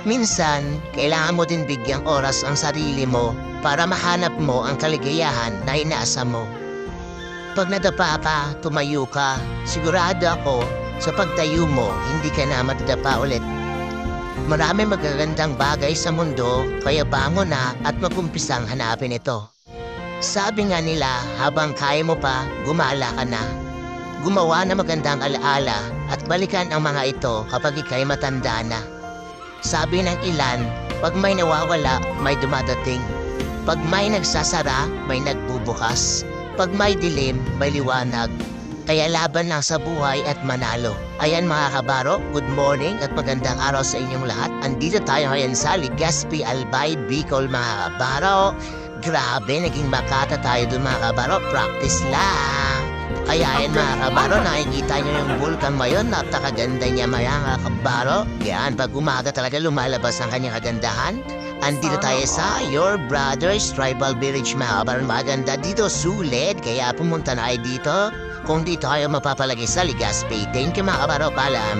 Minsan, kailangan mo din bigyang oras ang sarili mo para mahanap mo ang kaligayahan na inaasa mo. Pag nadapa ka, tumayo ka, sigurado ako sa pagtayo mo, hindi ka na matadapa ulit. Marami magagandang bagay sa mundo, kaya bangon na at magumpisang hanapin ito. Sabi nga nila, habang kaya mo pa, gumala ka na. Gumawa na magandang alaala at balikan ang mga ito kapag ika'y matanda na. Sabi ng ilan, pag may nawawala, may dumadating. Pag may nagsasara, may nagbubukas. Pag may dilim, may liwanag. Kaya laban lang sa buhay at manalo. Ayan mga kabaro, good morning at magandang araw sa inyong lahat. Andito tayo ngayon sa Legazpi, Albay, Bicol mga kabaro. Grabe, naging makata tayo dun mga kabaro. Practice lang. Kaya yan mga kabaro, nakikita nyo yung vulkan ngayon. Napakaganda niya mga kabaro. Yan, pag umaga talaga lumalabas ang kanyang kagandahan. Andito tayo sa Your Brothers Tribal Village mga kabaro. Maganda dito, sulit. Kaya pumunta na kayo dito. Kung di tayo mapapalagay sa Legazpi. Thank you mga kabaro, paalam.